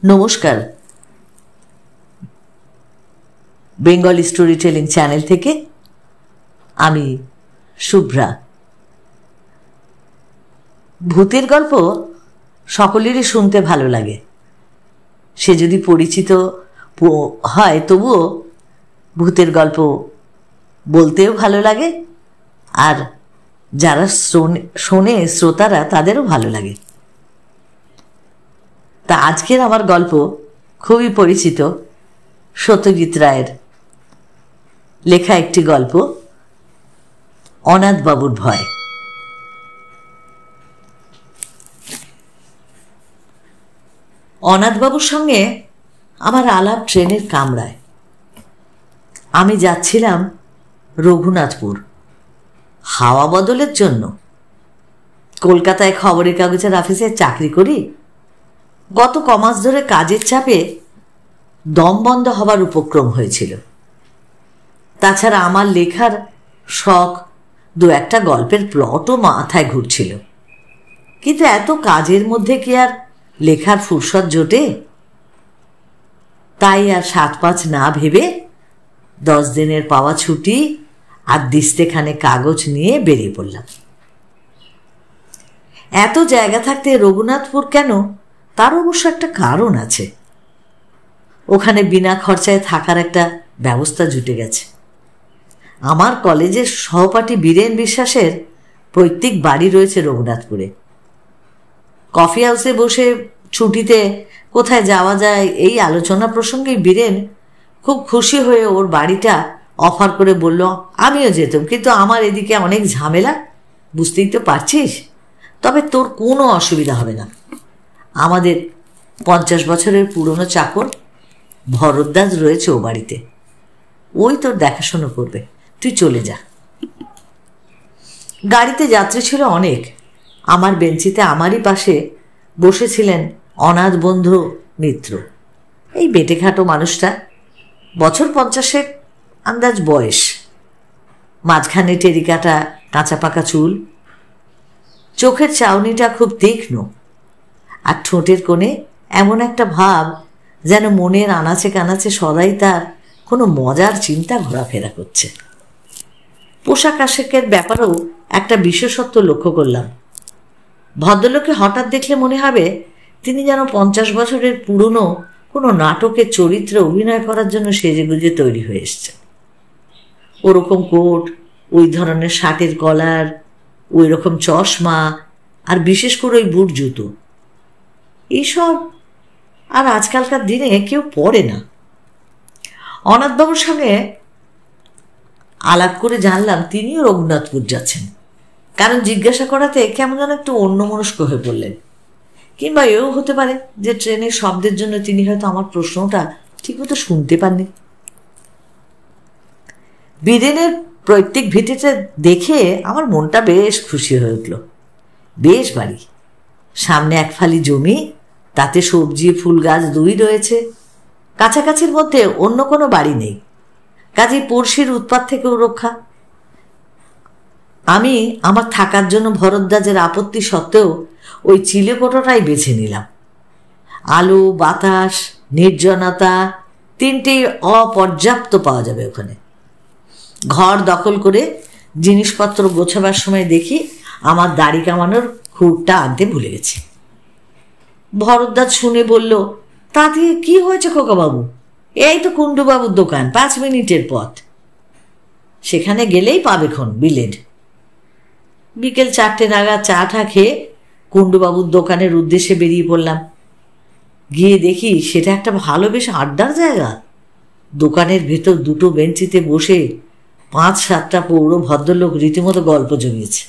নমস্কার, Bengali story telling channel থেকে আমি শুভ্রা। ভূতের গল্প সকলেরই শুনতে ভালো লাগে, সে যদি পরিচিত হয় তবুও ভূতের গল্প বলতেও ভালো লাগে, আর যারা শোনে শ্রোতারা তাদেরও ভালো লাগে। তা আজকের আমার গল্প খুবই পরিচিত, সত্যজিৎ রায়ের লেখা একটি গল্প, অনাথবাবুর ভয়। অনাথবাবুর সঙ্গে আমার আলাপ ট্রেনের কামরায়। আমি যাচ্ছিলাম রঘুনাথপুর হাওয়া বদলের জন্য। কলকাতায় খবরের কাগজের অফিসে চাকরি করি। গত কমাস ধরে কাজের চাপে দম বন্ধ হবার উপক্রম হয়েছিল। তাছাড়া আমার লেখার শখ, দু একটা গল্পের প্লটও মাথায় ঘুরছিল, কিন্তু এত কাজের মধ্যে কি আর লেখার ফুরসত জোটে? তাই আর ৭-৫ না ভেবে 10 দিনের পাওয়া ছুটি আর দিস্তেখানে কাগজ নিয়ে বেরিয়ে পড়লাম। এত জায়গা থাকতে রঘুনাথপুর কেন, তার অবশ্য একটা কারণ আছে। ওখানে বিনা খরচায় থাকার একটা ব্যবস্থা জুটে গেছে। আমার কলেজের সহপাঠী বীরেন বিশ্বাসের পৈতৃক বাড়ি রয়েছে রঘুনাথপুরে। কফি হাউসে বসে ছুটিতে কোথায় যাওয়া যায় এই আলোচনা প্রসঙ্গে বীরেন খুব খুশি হয়ে ওর বাড়িটা অফার করে বলল, আমিও যেতাম, কিন্তু আমার এদিকে অনেক ঝামেলা, বুঝতেই তো পারছিস। তবে তোর কোনো অসুবিধা হবে না। আমাদের 50 বছরের পুরনো চাকর ভরদ্বাজ রয়েছে ও বাড়িতে, ওই তোর দেখাশোনা করবে, তুই চলে যা। গাড়িতে যাত্রী ছিল অনেক। আমার বেঞ্চিতে আমারই পাশে বসেছিলেন অনাথ বন্ধু মিত্র, এই বেটেঘাটো মানুষটা, বছর 50 আন্দাজ বয়স, মাঝখানে টেরিকাটা কাঁচা পাকা চুল, চোখের চাউনিটা খুব তীক্ষ্ণ, আর ঠোঁটের কোণে এমন একটা ভাব যেন মনের আনাচে কানাচে সদাই তার কোনো মজার চিন্তা ঘোরাফেরা করছে। পোশাক আশাকের ব্যাপারেও একটা বিশেষত্ব লক্ষ্য করলাম। ভদ্রলোকে হঠাৎ দেখলে মনে হবে তিনি যেন 50 বছরের পুরনো কোনো নাটকের চরিত্রে অভিনয় করার জন্য সেজেগুজে তৈরি হয়ে এসছে। ওরকম কোট, ওই ধরনের শার্টের কলার, ওই রকম চশমা, আর বিশেষ করে ওই বুট জুতো, এইসব আর আজকালকার দিনে কেউ পরে না। অনাথবাবুর সঙ্গে আলাপ করে জানলাম তিনিও রঘুনাথপুর যাচ্ছেন। কারণ জিজ্ঞাসা করাতে কেমন যেন একটু অন্যমনস্ক হয়ে পড়লেন। কিংবা এও হতে পারে যে ট্রেনের শব্দের জন্য তিনি হয়তো আমার প্রশ্নটা ঠিকমতো শুনতে পাননি। বীরেনের পৈতৃক ভিটেটা দেখে আমার মনটা বেশ খুশি হয়ে উঠল। বেশ বাড়ি, সামনে 1 ফালি জমি, তাতে সবজি ফুল গাছ 2 রয়েছে। কাছাকাছির মধ্যে অন্য কোনো বাড়ি নেই, কাজেই পড়শির উৎপাত থেকেও রক্ষা। আমি আমার থাকার জন্য ভরদ্বাজের আপত্তি সত্ত্বেও ওই চিলেকোঠাটাই বেছে নিলাম। আলো, বাতাস, নির্জনতা, তিনটেই অপর্যাপ্ত পাওয়া যাবে ওখানে। ঘর দখল করে জিনিসপত্র গোছাবার সময় দেখি আমার দাড়ি কামানোর খুঁটটা আনতে ভুলে গেছি। ভরদ্বাজ শুনে বলল, তা দিয়ে কি হয়েছে খোকাবাবু? এই তো কুণ্ডুবাবুর দোকান, 5 মিনিটের পথ, সেখানে গেলেই পাবেক্ষণ বিলেড। বিকেল 4টে নাগাদ চা টা খেয়ে কুণ্ডুবাবুর দোকানের উদ্দেশ্যে বেরিয়ে পড়লাম। গিয়ে দেখি সেটা একটা ভালো বেশ আড্ডার জায়গা। দোকানের ভেতর 2টো বেঞ্চিতে বসে 5-7টা পৌর ভদ্রলোক রীতিমতো গল্প জমিয়েছে।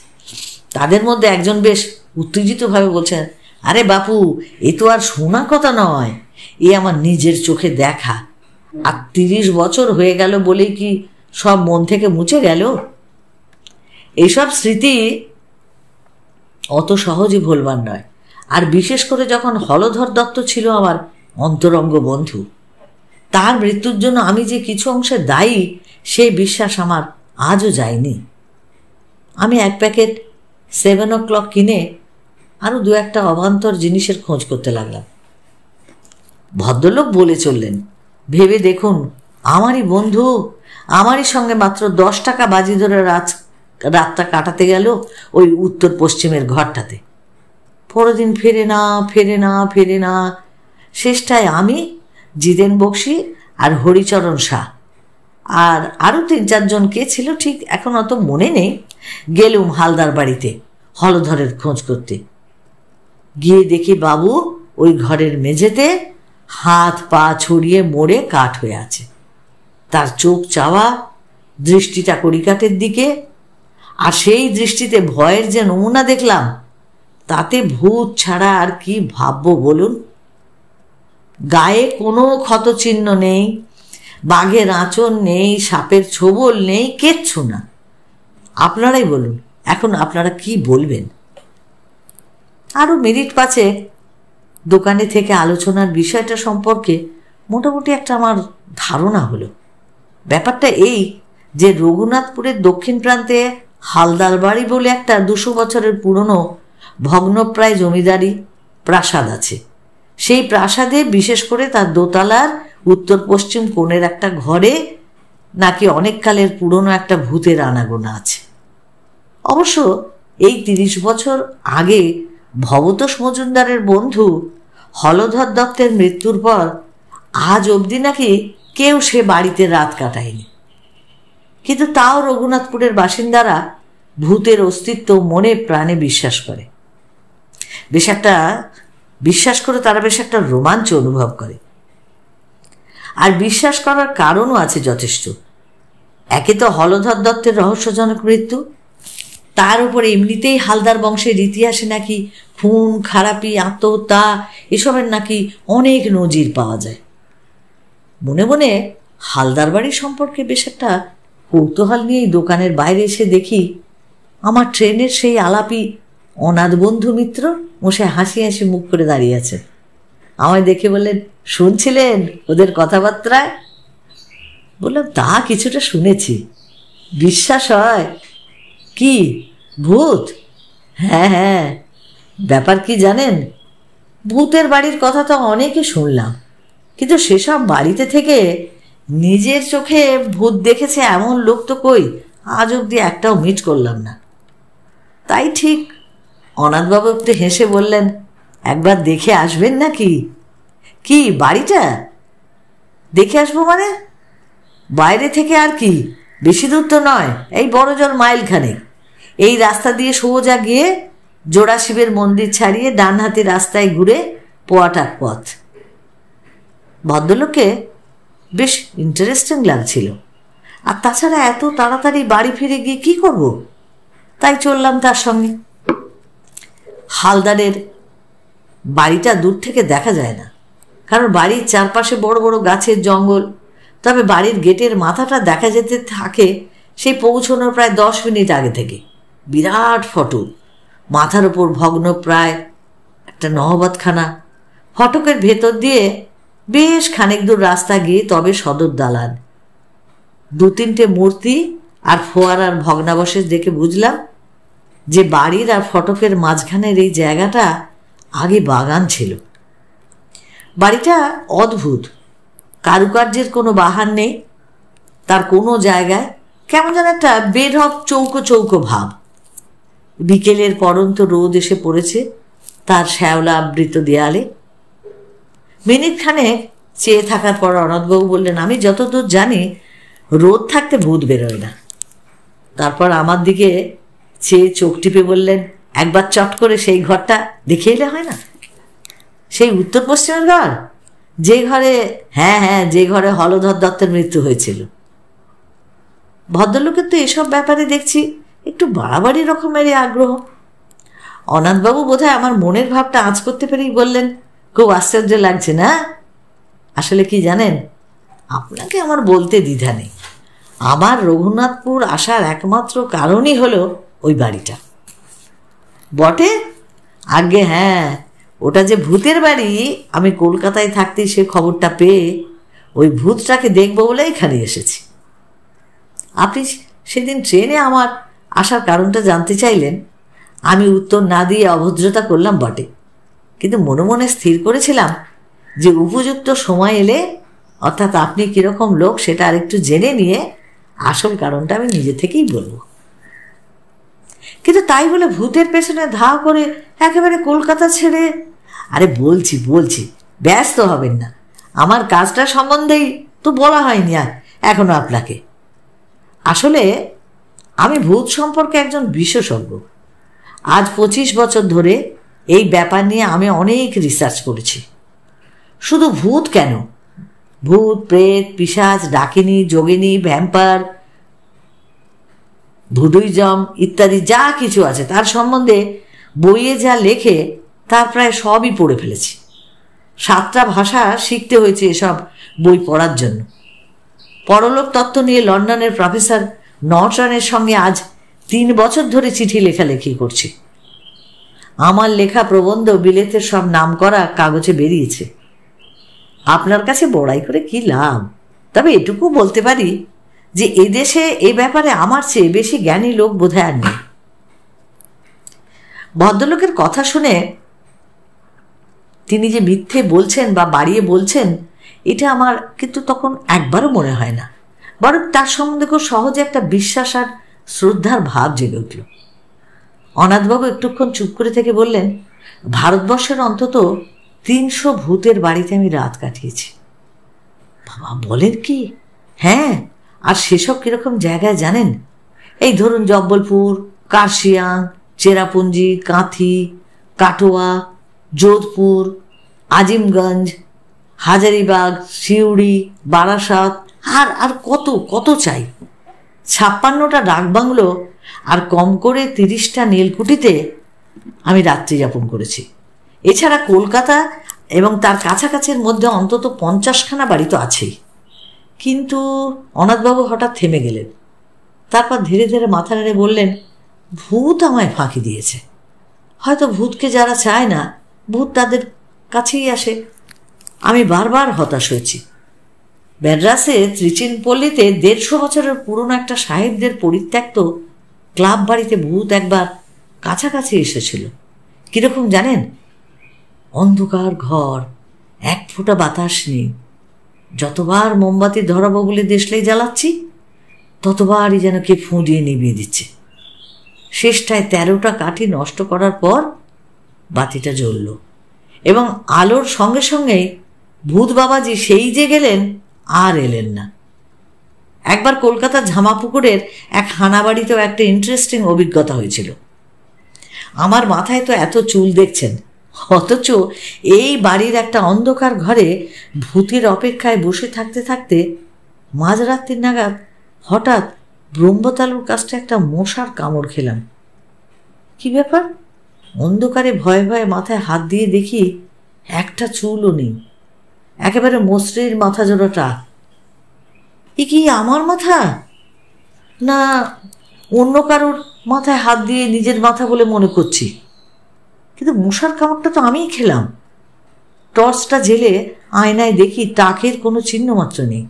তাদের মধ্যে একজন বেশ উত্তেজিতভাবে বলছেন, আরে বাপু, এ তো আর শোনা কথা নয়, এ আমার নিজের চোখে দেখা, আর 30 বছর হয়ে গেল বলেই কি সব মন থেকে মুছে গেল? এইসব স্মৃতি অত সহজে ভুলবার নয়, আর বিশেষ করে যখন হলধর দত্ত ছিল আমার অন্তরঙ্গ বন্ধু। তার মৃত্যুর জন্য আমি যে কিছু অংশে দায়ী, সেই বিশ্বাস আমার আজও যায়নি। আমি 1 প্যাকেট 7 o'clock কিনে আরও 2-একটা অবান্তর জিনিসের খোঁজ করতে লাগলাম। ভদ্রলোক বলে চললেন, ভেবে দেখুন, আমারই বন্ধু আমারই সঙ্গে মাত্র 10 টাকা বাজি ধরে রাতটা কাটাতে গেল ওই উত্তর পশ্চিমের ঘরটাতে। পরদিন ফেরে না ফেরে না ফেরে না। শেষটায় আমি, জিদেন বক্সি আর হরিচরণ শাহ আর আরও 3-4 জন কে ছিল ঠিক এখন অত মনে নেই, গেলুম হালদার বাড়িতে হলধরের খোঁজ করতে। গিয়ে দেখি বাবু ওই ঘরের মেঝেতে হাত পা ছড়িয়ে মরে কাঠ হয়ে আছে। তার চোখ চাওয়া, দৃষ্টিটা কড়িকাঠের দিকে, আর সেই দৃষ্টিতে ভয়ের যে নমুনা দেখলাম, তাতে ভূত ছাড়া আর কি ভাববো বলুন। গায়ে কোনো ক্ষতচিহ্ন নেই, বাঘের আঁচড় নেই, সাপের ছোবল নেই, কিচ্ছু না। আপনারাই বলুন, এখন আপনারা কি বলবেন? আরও মিনিট 5 দোকানে থেকে আলোচনার বিষয়টা সম্পর্কে মোটামুটি একটা আমার ধারণা হলো। ব্যাপারটা এই যে রঘুনাথপুরের দক্ষিণ প্রান্তে হালদার বাড়ি বলে একটা 200 বছরের পুরনো ভগ্নপ্রায় জমিদারি প্রাসাদ আছে। সেই প্রাসাদে বিশেষ করে তার দোতলার উত্তর পশ্চিম কোণের একটা ঘরে নাকি অনেককালের পুরনো একটা ভূতের আনাগোনা আছে। অবশ্য এই 30 বছর আগে ভবতোষ মজুমদারের বন্ধু হলধর দত্তের মৃত্যুর পর আজ অবধি নাকি কেউ সে বাড়িতে রাত কাটায়নি। কিন্তু তাও রঘুনাথপুরের বাসিন্দারা ভূতের অস্তিত্ব মনে প্রাণে বিশ্বাস করে। বিশ্বাস করে তারা বেশ একটা রোমাঞ্চ অনুভব করে। আর বিশ্বাস করার কারণও আছে যথেষ্ট। একে তো হলধর দত্তের রহস্যজনক মৃত্যু, তার উপরে এমনিতেই হালদার বংশের ইতিহাসে নাকি খুন খারাপি আত্মহত্যা এসবের নাকি অনেক নজির পাওয়া যায়। মনে মনে হালদার বাড়ি সম্পর্কে বেশ একটা কৌতূহল নিয়েই দোকানের বাইরে এসে দেখি আমার ট্রেনের সেই আলাপি অনাথ বন্ধু মিত্র মশাই হাসি হাসি মুখ করে দাঁড়িয়ে আছে। আমায় দেখে বললেন, শুনছিলেন ওদের কথাবার্তায়? বললাম, তা কিছুটা শুনেছি। বিশ্বাস হয়? কি ভূত? হ্যাঁ হ্যাঁ, ব্যাপার কি জানেন, ভূতের বাড়ির কথা তো অনেকে শুনলাম, কিন্তু সেসব বাড়িতে থেকে নিজের চোখে ভূত দেখেছে এমন লোক তো কই আজ অব্দি একটাও মিট করলাম না। তাই ঠিক অনাথবাবু একটু হেসে বললেন, একবার দেখে আসবেন নাকি? কি বাড়িটা দেখে আসবো মানে? বাইরে থেকে আর কি, বেশি দূর তো নয়, এই বড়জোর মাইলখানেক। এই রাস্তা দিয়ে সোজা গিয়ে জোড়া শিবের মন্দির ছাড়িয়ে ডান হাতি রাস্তায় ঘুরে পোয়াটার পথ। ভদ্রলোককে বেশ ইন্টারেস্টিং লাগছিল। আর তাছাড়া এত তাড়াতাড়ি বাড়ি ফিরে গিয়ে কি করব, তাই চললাম তার সঙ্গে। হালদারের বাড়িটা দূর থেকে দেখা যায় না, কারণ বাড়ির চারপাশে বড় বড় গাছের জঙ্গল। তবে বাড়ির গেটের মাথাটা দেখা যেতে থাকে সেই পৌঁছানোর প্রায় 10 মিনিট আগে থেকে। বিরাট ফটক, মাথার ওপর ভগ্ন প্রায় একটা নহবতখানা। ফটকের ভেতর দিয়ে বেশ খানিক দূর রাস্তা গিয়ে তবে সদর দালান। 2-3টে মূর্তি আর ফোয়ারার ভগ্নাবশেষ দেখে বুঝলাম যে বাড়ির আর ফটকের মাঝখানের এই জায়গাটা আগে বাগান ছিল। বাড়িটা অদ্ভুত, কারুকার্যের কোনো বাহার নেই। তার কোনো জায়গায় কেমন যেন একটা বেঢপ চৌকো চৌকো ভাব। বিকেলের পড়ন্ত রোদ এসে পড়েছে তার শ্যাওলা আবৃত দেয়ালে। মিনিটখানে চেয়ে থাকার পর অনাথবাবু বললেন, আমি যতদূর জানি রোদ থাকতে ভূত বেরোয় না। তারপর আমার দিকে চেয়ে চোখ টিপে বললেন, একবার চট করে সেই ঘরটা দেখে এলে হয় না? সেই উত্তর পশ্চিমের ঘর, যে ঘরে, হ্যাঁ হ্যাঁ, যে ঘরে হলধর দত্তের মৃত্যু হয়েছিল। ভদ্রলোকের তো এসব ব্যাপারে দেখছি একটু বাড়াবাড়ি রকমেরই আগ্রহ। অনাথবাবু বোধহয় আমার মনের ভাবটা আঁচ করতে পেরেই বললেন, খুব আশ্চর্য লাগছে না? আসলে কি জানেন, আপনাকে আমার বলতে দ্বিধা নেই, আমার রঘুনাথপুর আসার একমাত্র কারণই হলো ওই বাড়িটা। বটে? আগে হ্যাঁ, ওটা যে ভূতের বাড়ি, আমি কলকাতায় থাকতেই সে খবরটা পেয়ে ওই ভূতটাকে দেখবো বলে এখানে এসেছি। আপনি সেদিন ট্রেনে আমার আসার কারণটা জানতে চাইলেন। আমি উত্তর না দিয়ে অভদ্রতা করলাম বটে, কিন্তু মনে মনে স্থির করেছিলাম যে উপযুক্ত সময় এলে, অর্থাৎ আপনি কীরকম লোক সেটা আরেকটু জেনে নিয়ে আসল কারণটা আমি নিজে থেকেই বলবো। কিন্তু তাই বলে ভূতের পেছনে ধা করে একেবারে কলকাতা ছেড়ে, আরে বলছি ব্যস্ত হবেন না, আমার কাজটা সম্বন্ধেই তো বলা হয়নি আর এখনো আপনাকে। আসলে আমি ভূত সম্পর্কে একজন বিশেষজ্ঞ। আজ 25 বছর ধরে এই ব্যাপার নিয়ে আমি অনেক রিসার্চ করেছি। শুধু ভূত কেন, ভূত, প্রেত, পিশাচ, ডাকিনী, যোগিনী, ভ্যাম্পায়ার, ভুডুইজম ইত্যাদি যা কিছু আছে তার সম্বন্ধে বইয়ে যা লেখে তার প্রায় সবই পড়ে ফেলেছি। 7টা ভাষা শিখতে হয়েছে এসব বই পড়ার জন্য। পরলোক তত্ত্ব নিয়ে লন্ডনের প্রফেসর নর্টনের সঙ্গে আজ 3 বছর ধরে চিঠি লেখালেখি করছি। আমার লেখা প্রবন্ধ বিলেতের সব নামকরা কাগজে বেরিয়েছে। আপনার কাছে বড়াই করে কি লাভ? তবে এটুকু বলতে পারি যে এদেশে এই ব্যাপারে আমার চেয়ে বেশি জ্ঞানী লোক বোধহয় আর নেই। ভদ্রলোকের কথা শুনে তিনি যে মিথ্যে বলছেন বা বাড়িয়ে বলছেন এটা আমার কিন্তু তখন একবারও মনে হয় না, বরং তার সম্বন্ধে খুব সহজে একটা বিশ্বাস আর শ্রদ্ধার ভাব জেগে উঠল। অনাথবাবু একটুক্ষণ চুপ করে থেকে বললেন, ভারতবর্ষের অন্তত 300 ভূতের বাড়িতে আমি রাত কাটিয়েছি। বাবা, বলেন কি? হ্যাঁ, আর সেসব কিরকম জায়গায় জানেন? এই ধরুন জব্বলপুর, কার্শিয়াং, চেরাপুঞ্জি, কাঁথি, কাটোয়া, যোধপুর, আজিমগঞ্জ, হাজারিবাগ, সিউড়ি, বারাসাত, আর কত কত চাই। 56টা ডাকবাংলো আর কম করে 30টা নীলকুঠিতে আমি রাত্রি যাপন করেছি। এছাড়া কলকাতা এবং তার কাছাকাছির মধ্যে অন্তত 50খানা বাড়ি তো আছেই। কিন্তু অনাথবাবু হঠাৎ থেমে গেলেন। তারপর ধীরে ধীরে মাথা নেড়ে বললেন, ভূত আমায় ফাঁকি দিয়েছে। হয়তো ভূতকে যারা চায় না, ভূত তাদের কাছেই আসে। আমি বারবার হতাশ হয়েছি। ম্যাড্রাসে ত্রিচিনপল্লীতে 150 বছরের পুরনো একটা সাহেবদের পরিত্যক্ত ক্লাব বাড়িতে ভূত একবার কাছাকাছি এসেছিল। কিরকম জানেন? অন্ধকার ঘর, 1 ফোঁটা বাতাস নেই। যতবার মোমবাতি ধরাবো বলে দেশলাই জ্বালাচ্ছি, ততবারই যেন কে ফুঁ দিয়ে নিভিয়ে দিচ্ছে। শেষটায় 13টা কাঠি নষ্ট করার পর বাতিটা জ্বলল এবং আলোর সঙ্গে সঙ্গেই ভূত বাবাজি সেই যে গেলেন আর এলেন না। একবার কলকাতার ঝামাপুকুরের এক হানাবাড়িতেও একটা ইন্টারেস্টিং অভিজ্ঞতা হয়েছিল। আমার মাথায় তো এত চুল দেখছেন, অথচ এই বাড়ির একটা অন্ধকার ঘরে ভূতের অপেক্ষায় বসে থাকতে থাকতে মাঝরাত্রির নাগাদ হঠাৎ ব্রহ্মতালুর কাছটা একটা মশার কামড় খেলাম। কি ব্যাপার? অন্ধকারে ভয়ে ভয়ে মাথায় হাত দিয়ে দেখি একটা চুলও নেই, একেবারে মসৃণ মাথা জোড়াটা। এ কি আমার মাথা, না অন্য কারোর মাথায় হাত দিয়ে নিজের মাথা বলে মনে করছি? কিন্তু মশার কামড়টা তো আমিই খেলাম। টর্চটা জেলে আয়নায় দেখি টাকের কোনো চিহ্ন মাত্র নেই।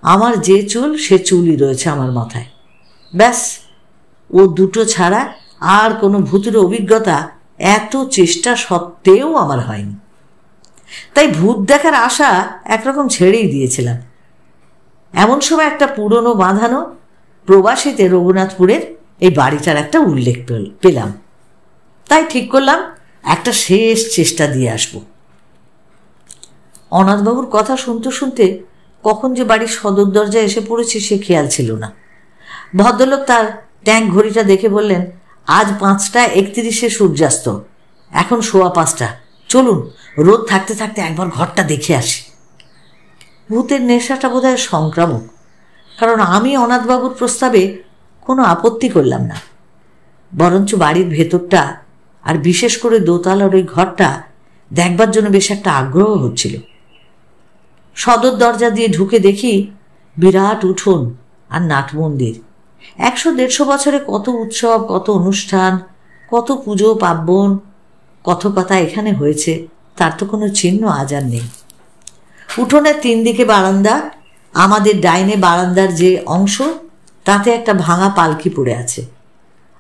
আমার যে চুল সে চুলই রয়েছে আমার মাথায়। ব্যাস, ও দুটো ছাড়া আর কোনো ভূতের অভিজ্ঞতা এত চেষ্টা সত্ত্বেও আমার হয়নি। তাই ভূত দেখার আশা একরকম ছেড়েই দিয়েছিলাম। এমন সময় একটা পুরনো বাঁধানো প্রবাসীতে রঘুনাথপুরের এই বাড়িটার একটা উল্লেখ পেলাম। তাই ঠিক করলাম একটা শেষ চেষ্টা দিয়ে আসব। অনাথবাবুর কথা শুনতে শুনতে কখন যে বাড়ির সদর দরজায় এসে পড়েছি সে খেয়াল ছিল না। ভদ্রলোক তার ট্যাঙ্ক ঘড়িটা দেখে বললেন, আজ 5টা 31 সূর্যাস্ত, এখন 5:15। চলুন, রোদ থাকতে থাকতে একবার ঘরটা দেখে আসি। ভূতের নেশাটা বোধহয় সংক্রামক, কারণ আমি অনাথবাবুর প্রস্তাবে কোনো আপত্তি করলাম না। বরঞ্চ বাড়ির ভেতরটা আর বিশেষ করে দোতলার ওই ঘরটা দেখবার জন্য বেশ একটা আগ্রহ হচ্ছিল। সদর দরজা দিয়ে ঢুকে দেখি বিরাট উঠোন আর নাট মন্দির। 100-150 বছরে কত উৎসব, কত অনুষ্ঠান, কত পুজো পার্বণ, কত কথা এখানে হয়েছে তার তো কোনো চিহ্ন আজ আর নেই। উঠোনের 3 দিকে বারান্দা। আমাদের ডাইনে বারান্দার যে অংশ তাতে একটা ভাঙা পালকি পড়ে আছে,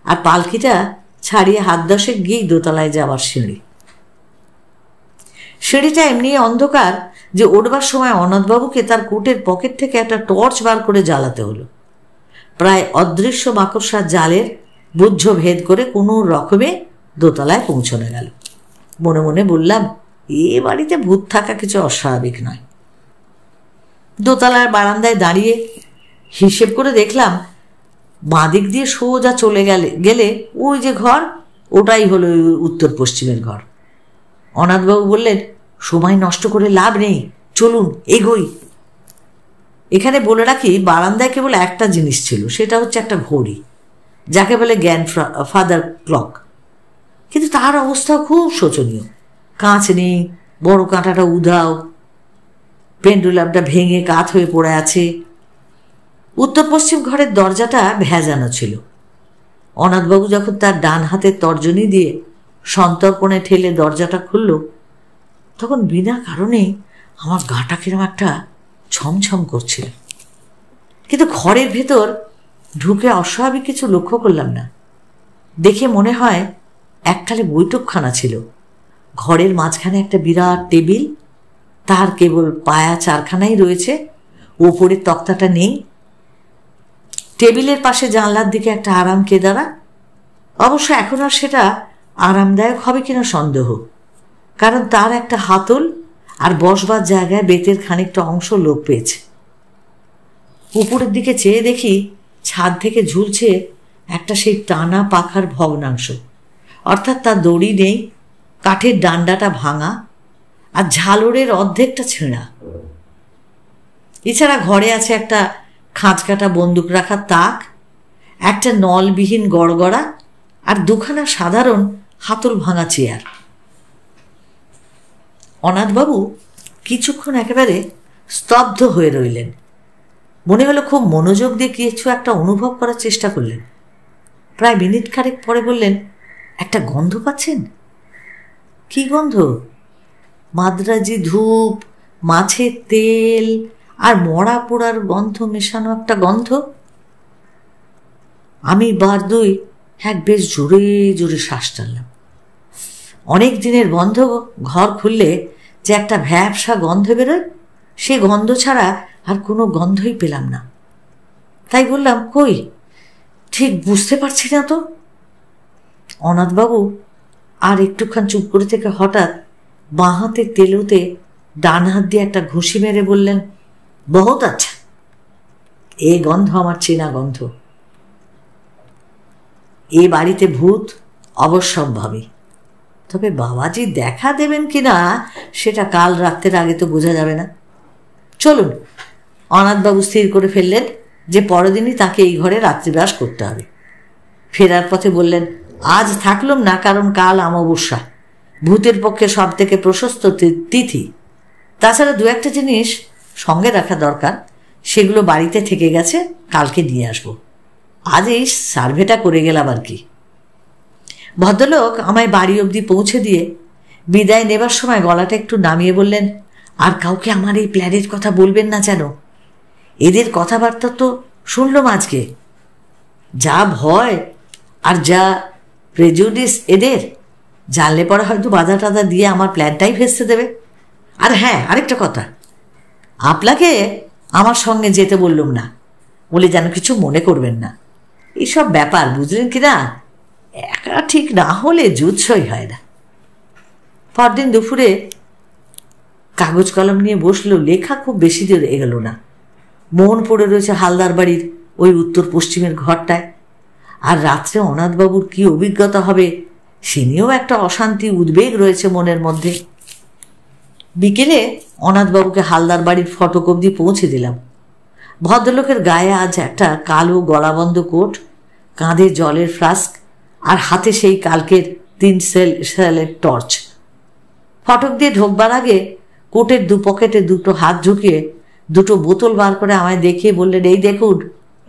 আর পালকিটা ছাড়িয়ে 10 হাত গিয়েই দোতলায় যাওয়ার সিঁড়ি। সিঁড়িটা এমনি অন্ধকার যে উঠবার সময় অনাথবাবুকে তার কোটের পকেট থেকে একটা টর্চ বার করে জ্বালাতে হলো। প্রায় অদৃশ্য মাকড়সার জালের বুঝ্য ভেদ করে কোনো রকমে দোতলায় পৌঁছানো গেল। মনে মনে বললাম, এ বাড়িতে ভূত থাকা কিছু অস্বাভাবিক নয়। দোতলার বারান্দায় দাঁড়িয়ে হিসেব করে দেখলাম, বাঁদিক দিয়ে সোজা চলে গেলে ওই যে ঘর, ওটাই হলো উত্তর পশ্চিমের ঘর। অনাথবাবু বললেন, সময় নষ্ট করে লাভ নেই, চলুন এগোই। এখানে বলে রাখি, বারান্দায় কেবল একটা জিনিস ছিল, সেটা হচ্ছে একটা ঘড়ি, যাকে বলে গ্র্যান্ডফাদার ক্লক। কিন্তু তার অবস্থা খুব শোচনীয়। কাঁচ নেই, বড় কাঁটাটা উধাও, পেন্ডুলামটা ভেঙে কাত হয়ে পড়ে আছে। উত্তর পশ্চিম ঘরের দরজাটা ভেজানো ছিল। অনাথবাবু যখন তার ডান হাতের তর্জনী দিয়ে সন্তর্পণে ঠেলে দরজাটা খুলল, তখন বিনা কারণে আমার গাটা কিরম একটা ছমছম করছিল। কিন্তু ঘরের ভেতর ঢুকে অস্বাভাবিক কিছু লক্ষ্য করলাম না। দেখে মনে হয় এককালে বৈঠকখানা ছিল। ঘরের মাঝখানে একটা বিরাট টেবিল, তার কেবল পায়া চারখানাই রয়েছে, ওপরের তক্তাটা নেই। টেবিলের পাশে জানলার দিকে একটা আরাম কেদারা। অবশ্য এখন আর সেটা আরামদায়ক হবে কিনা সন্দেহ, কারণ তার একটা হাতল আর বসবার জায়গায় বেতের খানিকটা অংশ লোপ পেয়েছে। উপরের দিকে চেয়ে দেখি, ছাদ থেকে ঝুলছে একটা সেই টানা পাখার ভগ্নাংশ, অর্থাৎ তার দড়ি নেই, কাঠের ডান্ডাটা ভাঙা আর ঝালরের অর্ধেকটা ছেঁড়া। এছাড়া ঘরে আছে একটা খাঁচকাটা বন্দুক রাখার তাক, একটা নলবিহীন গড়গড়া আর দুখানা সাধারণ হাতল ভাঙা চেয়ার। অনাথবাবু কিছুক্ষণ একেবারে স্তব্ধ হয়ে রইলেন। মনে হলো খুব মনোযোগ দিয়ে কিছু একটা অনুভব করার চেষ্টা করলেন। প্রায় মিনিট খানেক পরে বললেন, একটা গন্ধ পাচ্ছেন? কি গন্ধ? মাদ্রাজি ধূপ, মাছের তেল আর মরা পোড়ার গন্ধ মেশানো একটা গন্ধ। আমি বার দুই এক বেশ জোরে জোরে শ্বাস টানলাম। অনেক দিনের বন্ধ ঘর খুললে যে একটা ভ্যাবসা গন্ধ বেরোয়, সে গন্ধ ছাড়া আর কোনো গন্ধই পেলাম না। তাই বললাম, কই, ঠিক বুঝতে পারছি না তো। অনাথবাবু আর একটুক্ষণ চুপ করে থেকে হঠাৎ বাঁ হাতের তেলুতে ডান হাত দিয়ে একটা ঘুষি মেরে বললেন, বহুত আচ্ছা, এ গন্ধ আমার চেনা গন্ধ। এ বাড়িতে ভূত অবশ্যম্ভাবী, তবে বাবাজি দেখা দেবেন কিনা সেটা কাল রাত্রের আগে তো বোঝা যাবে না। চলুন। অনাথবাবু স্থির করে ফেললেন যে পরদিনই তাকে এই ঘরে রাত্রিবাস করতে হবে। ফেরার পথে বললেন, আজ থাকলাম না, কারণ কাল অমাবস্যা, ভূতের পক্ষে সব থেকে প্রশস্ত তিথি। তাছাড়া দু একটা জিনিস সঙ্গে রাখা দরকার, সেগুলো বাড়িতে থেকে গেছে, কালকে নিয়ে আসবো। আজ এই সার্ভেটা করে গেলাম আর কি। ভদ্রলোক আমায় বাড়ি অবধি পৌঁছে দিয়ে বিদায় নেবার সময় গলাটা একটু নামিয়ে বললেন, আর কাউকে আমার এই প্ল্যানের কথা বলবেন না যেন। এদের কথাবার্তা তো শুনলাম আজকে, যা ভয় আর যা প্রেজুডিস এদের, জানলে পরে হয়তো বাধা টাধা দিয়ে আমার প্ল্যানটাই ভেস্তে দেবে। আর হ্যাঁ, আরেকটা কথা, আপনাকে আমার সঙ্গে যেতে বললুম না বলে যেন কিছু মনে করবেন না। এইসব ব্যাপার বুঝলেন কি না, একা ঠিক না হলে জুৎসই হয় না। পরদিন দুপুরে কাগজ কলম নিয়ে বসলো, লেখা খুব বেশি দূর এগোল না। মন পড়ে রয়েছে হালদার বাড়ির ওই উত্তর পশ্চিমের ঘরটায়। আর রাত্রে অনাথবাবুর কি অভিজ্ঞতা হবে সে নিয়েও একটা অশান্তি উদ্বেগ রয়েছে মনের মধ্যে। বিকেলে অনাথবাবুকে হালদার বাড়ির ফটক অবধি পৌঁছে দিলাম। ভদ্রলোকের গায়ে আজ একটা কালো গলাবন্ধ কোট, কাঁধে জলের ফ্লাস্ক আর হাতে সেই কালকের 3 সেলের টর্চ। ফটক দিয়ে ঢোকবার আগে কোটের দু পকেটে দুটো হাত ঢুকিয়ে দুটো বোতল বার করে আমায় দেখিয়ে বললেন, এই দেখুন,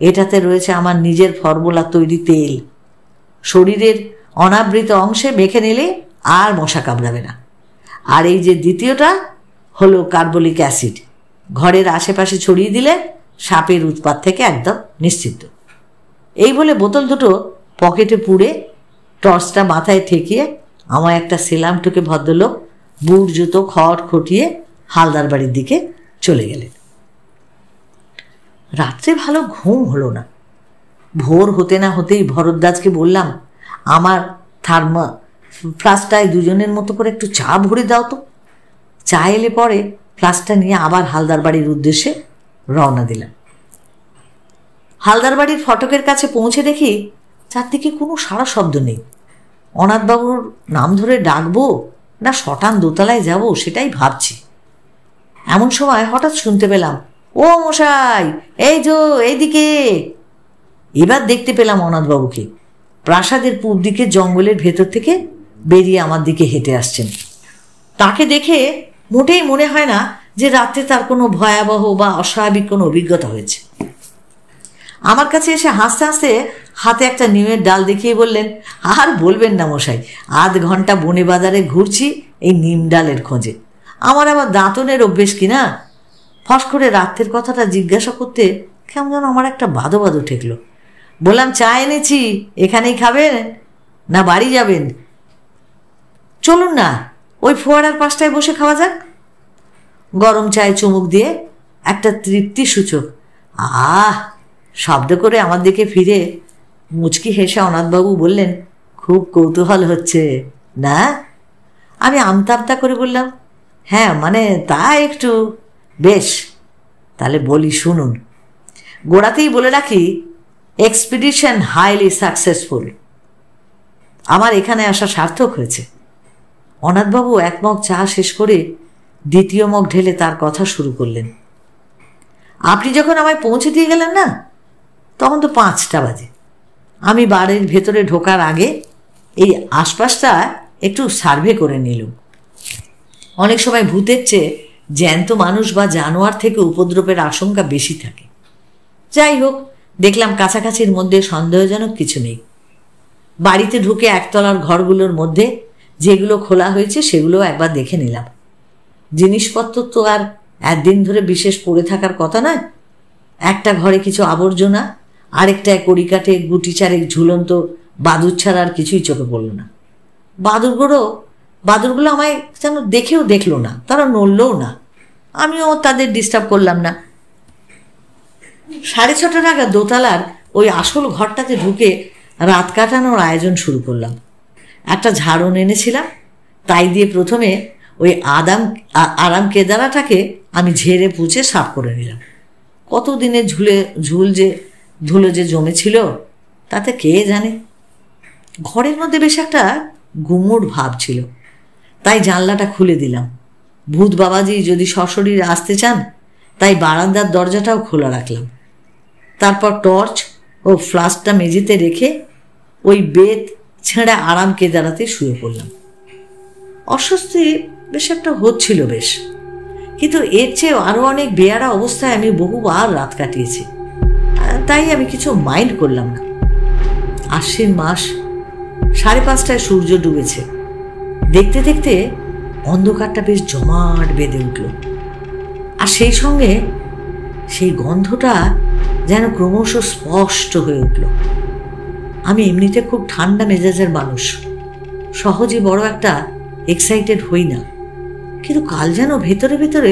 এটাতে রয়েছে আমার নিজের ফর্মুলা তৈরি তেল। শরীরের অনাবৃত অংশে মেখে নিলে আর মশা কামড়াবে না। আর এই যে দ্বিতীয়টা হলো কার্বলিক অ্যাসিড, ঘরের আশেপাশে ছড়িয়ে দিলে সাপের উৎপাত থেকে একদম নিশ্চিত। এই বলে বোতল দুটো পকেটে পুড়ে টর্চটা মাথায় ঠেকিয়ে আমায় একটা সেলাম টুকে ভদ্রলোক বুট জুতো খড় খটিয়ে হালদার বাড়ির দিকে চলে গেলেন। রাত্রে ভালো ঘুম হলো না। ভোর হতে না হতেই ভরদ্বাজকে বললাম, আমার থার্মা ফ্লাস্কটায় দুজনের মতো করে একটু চা ভরে দাও তো। চা এলে পরে ফ্লাস্কটা নিয়ে আবার হালদার বাড়ির উদ্দেশ্যে রওনা দিলাম। হালদার বাড়ির ফটকের কাছে পৌঁছে দেখি চারদিকে কোনো সারা শব্দ নেই। অনাথবাবুর নাম ধরে ডাকবো না শটান দোতলায় যাব সেটাই ভাবছি। এমন সময় হঠাৎ শুনতে পেলাম, ও মশাই, এই যো এইদিকে। এবার দেখতে পেলাম অনাথবাবুকে প্রাসাদের পূব দিকে জঙ্গলের ভেতর থেকে বেরিয়ে আমার দিকে হেঁটে আসছেন। তাকে দেখে মোটেই মনে হয় না যে রাত্রে তার কোনো ভয়াবহ বা অস্বাভাবিক কোনো অভিজ্ঞতা হয়েছে। আমার কাছে এসে হাসতে হাসতে হাতে একটা নিমের ডাল দেখিয়ে বললেন, আর বলবেন না মশাই, আধ ঘন্টা বনে বাজারে ঘুরছি এই নিম ডালের খোঁজে। আমার আবার দাঁতনের অভ্যেস কিনা। ফস করে রাত্রের কথাটা জিজ্ঞাসা করতে কেমন যেন আমার একটা বাদো বাদো ঠেকলো। বললাম, চা এনেছি, এখানেই খাবেন না বাড়ি যাবেন? চলুন না, ওই ফোয়ারার পাশটায় বসে খাওয়া যাক। গরম চায়ে চুমুক দিয়ে একটা তৃপ্তি সূচক শব্দ করে আমার দিকে ফিরে মুচকি হেসে অনাথবাবু বললেন, খুব কৌতূহল হচ্ছে না? আমি আমতা আমতা করে বললাম, হ্যাঁ মানে তা একটু। বেশ, তাহলে বলি শুনুন। গোড়াতেই বলে রাখি, এক্সপিডিশন হাইলি সাকসেসফুল। আমার এখানে আসা সার্থক হয়েছে। অনাথবাবু এক মগ চা শেষ করে দ্বিতীয় মগ ঢেলে তার কথা শুরু করলেন। আপনি যখন আমায় পৌঁছে দিয়ে গেলেন না, তখন তো 5টা বাজে। আমি বাড়ির ভেতরে ঢোকার আগে এই আশপাশটা একটু সার্ভে করে নিলাম। অনেক সময় ভূতের চেয়ে জ্যান্ত মানুষ বা জানোয়ার থেকে উপদ্রবের আশঙ্কা বেশি থাকে। যাই হোক, দেখলাম কাছাকাছির মধ্যে সন্দেহজনক কিছু নেই। বাড়িতে ঢুকে একতলার ঘরগুলোর মধ্যে যেগুলো খোলা হয়েছে সেগুলো একবার দেখে নিলাম। জিনিসপত্র তো আর একদিন ধরে বিশেষ পড়ে থাকার কথা নয়। একটা ঘরে কিছু আবর্জনা, আরেকটায় কড়িকাঠে গুটি চারেক ঝুলন্ত বাদুর ছাড়া আর কিছুই চোখে পড়ল না। বাদুরগুলো আমায় যেন দেখেও দেখলো না, তারা নড়লও না। আমিও তাদের ডিস্টার্ব করলাম না। 6:30 নাগাদ দোতলার ওই আসল ঘরটাতে ঢুকে রাত কাটানোর আয়োজন শুরু করলাম। একটা ঝাড়ন এনেছিলাম, তাই দিয়ে প্রথমে ওই আরাম কেদারাটাকে আমি ঝেড়ে পুছে সাফ করে নিলাম। কতদিনের ধুলো যে জমেছিল তাতে কে জানে। ঘরের মধ্যে বেশ একটা গুমোট ভাব ছিল, তাই জানলাটা খুলে দিলাম। ভূত বাবাজি যদি সশরীরে আসতে চান, তাই বারান্দার দরজাটাও খোলা রাখলাম। তারপর টর্চ ও ফ্লাস্কটা মেঝেতে রেখে ওই বেত ছেঁড়া আরাম কেদারাতে শুয়ে পড়লাম। অস্বস্তি বেশ একটা হচ্ছিল বেশ, কিন্তু এর চেয়েও আরও অনেক বেয়ারা অবস্থায় আমি বহুবার রাত কাটিয়েছি, তাই আমি কিছু মাইন্ড করলাম না। আশ্বিন মাস, 5:30টায় সূর্য ডুবেছে। দেখতে দেখতে অন্ধকারটা বেশ জমাট বেঁধে উঠল, আর সেই সঙ্গে সেই গন্ধটা যেন ক্রমশ স্পষ্ট হয়ে উঠল। আমি এমনিতে খুব ঠান্ডা মেজাজের মানুষ, সহজে বড় একটা এক্সাইটেড হই না, কিন্তু কাল যেন ভেতরে ভেতরে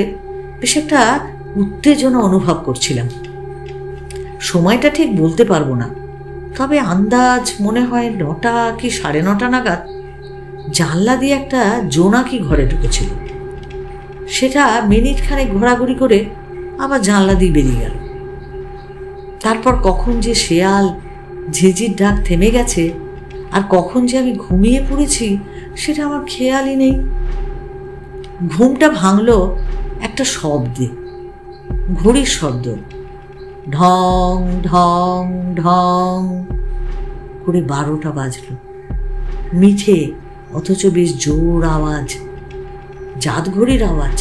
বেশ একটা উত্তেজনা অনুভব করছিলাম। সময়টা ঠিক বলতে পারবো না, তবে আন্দাজ মনে হয় 9টা কি 9:30 নাগাদ জানলা দিয়ে একটা জোনাকি ঘরে ঢুকেছিল। সেটা মিনিট খানেক ঘোরাঘুরি করে আবার জানলা দিয়ে বেরিয়ে গেল। তারপর কখন যে শেয়াল ঝিঝির ডাক থেমে গেছে আর কখন যে আমি ঘুমিয়ে পড়েছি সেটা আমার খেয়ালই নেই। ঘুমটা ভাঙল একটা শব্দে, ঘড়ির শব্দ। ঢং ঢং ঢং করে 12টা বাজল। মিঠে অথচ বেশ জোর আওয়াজ, জাত ঘড়ির আওয়াজ,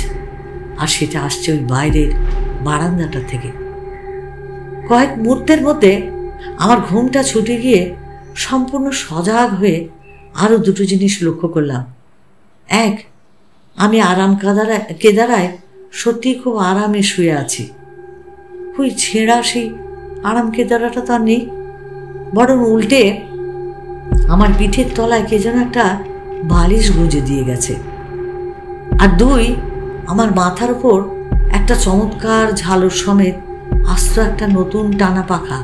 আর সেটা আসছে ওই বাইরের বারান্দাটা থেকে। কয়েক মুহূর্তের মধ্যে আমার ঘুমটা ছুটে গিয়ে সম্পূর্ণ সজাগ হয়ে আরও 2টো জিনিস লক্ষ্য করলাম। এক, আমি আরাম কেদারায় সত্যি খুব আরামে শুয়ে আছি। ওই ছেঁড়া সেই আরাম কেদারাটা তো আর নেই, বরং উল্টে আমার পিঠের তলায় কে যেন একটা বালিশ গুঁজে দিয়ে গেছে। আর 2, আমার মাথার উপর একটা চমৎকার ঝালর সমেত আস্ত একটা নতুন টানা পাখা,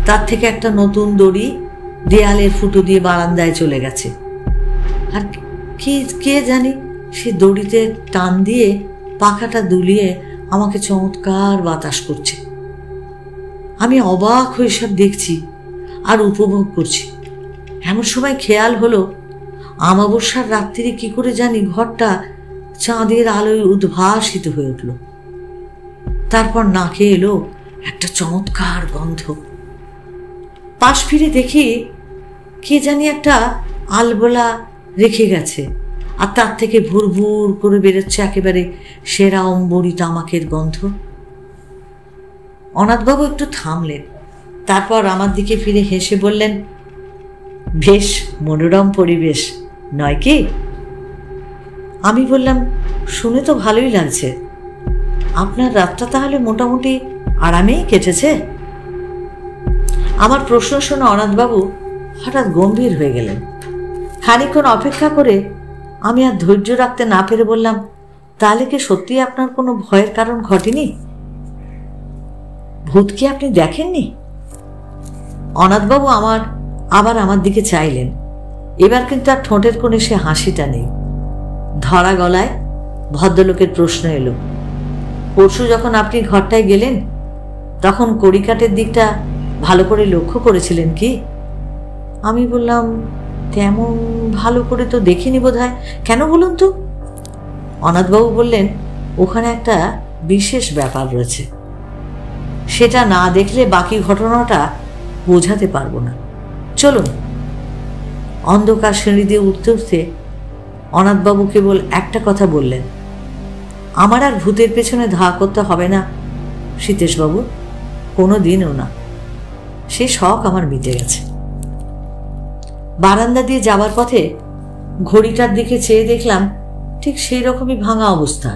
তার থেকে একটা নতুন দড়ি দেয়ালের ফুটো দিয়ে বারান্দায় চলে গেছে। আর কে জানি সে দড়িতে টান দিয়ে পাখাটা দুলিয়ে আমাকে চমৎকার বাতাস করছে। আমি অবাক হয়ে সব দেখছি আর উপভোগ করছি। এমন সময় খেয়াল হলো, আমাবস্যার রাত্রিরে কি করে জানি ঘরটা চাঁদের আলোয় উদ্ভাসিত হয়ে উঠল। তারপর নাকে এলো একটা চমৎকার গন্ধ। পাশ ফিরে দেখি কে জানি একটা আলবোলা রেখে গেছে, আর তার থেকে ভুর ভুর করে বেরোচ্ছে একেবারে সেরা অম্বরী তামাকের গন্ধ। অনাথবাবু একটু থামলেন, তারপর আমার দিকে ফিরে হেসে বললেন, বেশ মনোরম পরিবেশ নয় কি? আমি বললাম, শুনে তো ভালোই লাগছে। আপনার রাতটা তাহলে মোটামুটি আরামেই কেটেছে? আমার প্রশ্ন শুনে অনাথবাবু হঠাৎ গম্ভীর হয়ে গেলেন। খানিকক্ষণ অপেক্ষা করে আমি আর ধৈর্য রাখতে না পেরে বললাম, তাহলে কি সত্যি আপনার কোনো ভয়ের কারণ ঘটেনি? ভূত কি আপনি দেখেননি? অনাথবাবু আবার আমার দিকে চাইলেন। এবার কিন্তু আর ঠোঁটের কোণে সে হাসিটা নেই। ধরা গলায় ভদ্রলোকের প্রশ্ন এলো, পরশু যখন আপনি ঘরটায় গেলেন তখন কড়িকাঠের দিকটা ভালো করে লক্ষ্য করেছিলেন কি? আমি বললাম, তেমন ভালো করে তো দেখিনি বোধহয়। কেন বলুন তো? অনাথবাবু বললেন, ওখানে একটা বিশেষ ব্যাপার রয়েছে, সেটা না দেখলে বাকি ঘটনাটা বোঝাতে পারবো না। চলুন। অন্ধকার সিঁড়ি দিয়ে উঠতে উঠতে অনাথবাবু কেবল একটা কথা বললেন, আমার আর ভূতের পেছনে ধাওয়া করতে হবে না সীতেশবাবু, কোনো দিনও না। সে শখ আমার মিটে গেছে। বারান্দা দিয়ে যাবার পথে ঘড়িটার দিকে চেয়ে দেখলাম ঠিক সেই রকমই ভাঙা অবস্থা।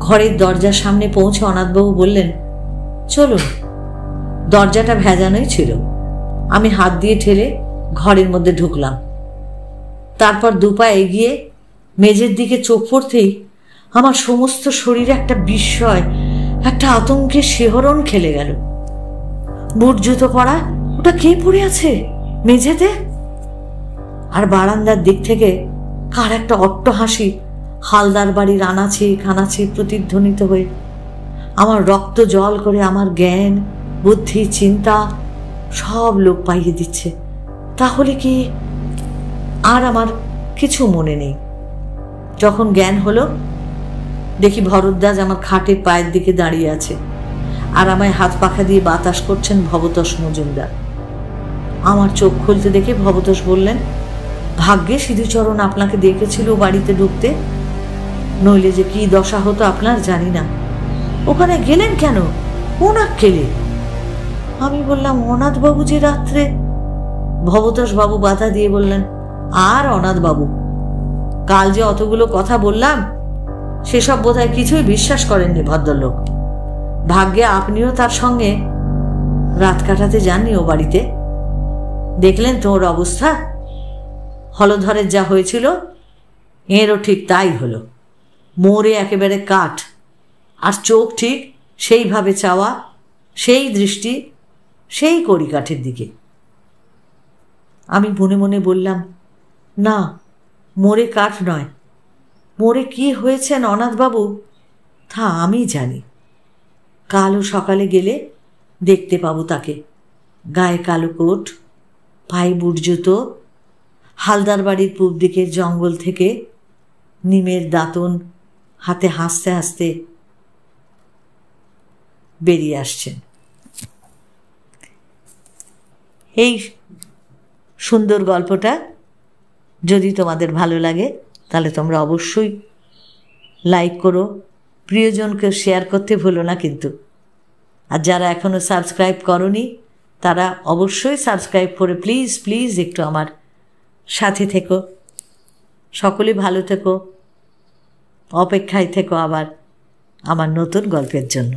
ঘরের দরজার সামনে পৌঁছে অনাথবাবু বললেন, চলুন। দরজাটা ভেজানোই ছিল। আমি হাত দিয়ে ঠেলে ঘরের মধ্যে ঢুকলাম। তারপর 2 পা এগিয়ে মেঝের দিকে চোখ পড়তেই আমার সমস্ত শরীরে একটা বিস্ময়, একটা আতঙ্কের শিহরণ খেলে গেল। বুট জুতো পরা, ওটা কে পড়ে আছে মেঝেতে? আর বারান্দার দিক থেকে কার একটা অট্ট হাসি হালদার বাড়ির আনাচে কানাচে প্রতিধ্বনিত হয়ে আমার রক্ত জল করে আমার জ্ঞান, বুদ্ধি, চিন্তা সব লোপ পাইয়ে দিচ্ছে। তাহলে কি? আর আমার কিছু মনে নেই। যখন জ্ঞান হলো, দেখি ভরদ্বাজ আমার খাটের পায়ের দিকে দাঁড়িয়ে আছে, আর আমায় হাত পাখা দিয়ে বাতাস করছেন ভবতোষ মজুমদার। আমার চোখ খুলতে দেখে ভবতোষ বললেন, ভাগ্যে সিধুচরণ আপনাকে দেখেছিল বাড়িতে ঢুকতে, নইলে যে কি দশা হতো আপনার জানি না। ওখানে গেলেন কেন? কোন আক্কেলে? আমি বললাম, অনাথবাবু যে রাত্রে। ভবতোষ বাবু বাধা দিয়ে বললেন, আর অনাথবাবু, কাল যে অতগুলো কথা বললাম সেসব বোধহয় কিছুই বিশ্বাস করেননি ভদ্রলোক। ভাগ্যে আপনিও তার সঙ্গে রাত কাটাতে যাননি ও বাড়িতে। দেখলেন তোর অবস্থা। হলধরের যা হয়েছিল এরও ঠিক তাই হলো। মোড়ে একেবারে কাঠ, আর চোখ ঠিক সেইভাবে চাওয়া, সেই দৃষ্টি সেই কড়িকাঠের দিকে। আমি মনে মনে বললাম, না, মোড়ে কাঠ নয়। মোড়ে কি হয়েছেন অনাথবাবু তা আমি জানি। কালও সকালে গেলে দেখতে পাবো তাকে। গায়ে কালো কোট, পায়ে বুট জুতো, হালদার বাড়ির পূব দিকের জঙ্গল থেকে নিমের দাঁতন হাতে হাসতে হাসতে বেরিয়ে আসছেন। এই সুন্দর গল্পটা যদি তোমাদের ভালো লাগে তাহলে তোমরা অবশ্যই লাইক করো, প্রিয়জনকে শেয়ার করতে ভুলো না কিন্তু। আর যারা এখনও সাবস্ক্রাইব করনি তারা অবশ্যই সাবস্ক্রাইব করে প্লিজ প্লিজ একটু আমার সাথে থেকো। সকলে ভালো থেকো, অপেক্ষায় থেকো আবার আমার নতুন গল্পের জন্য।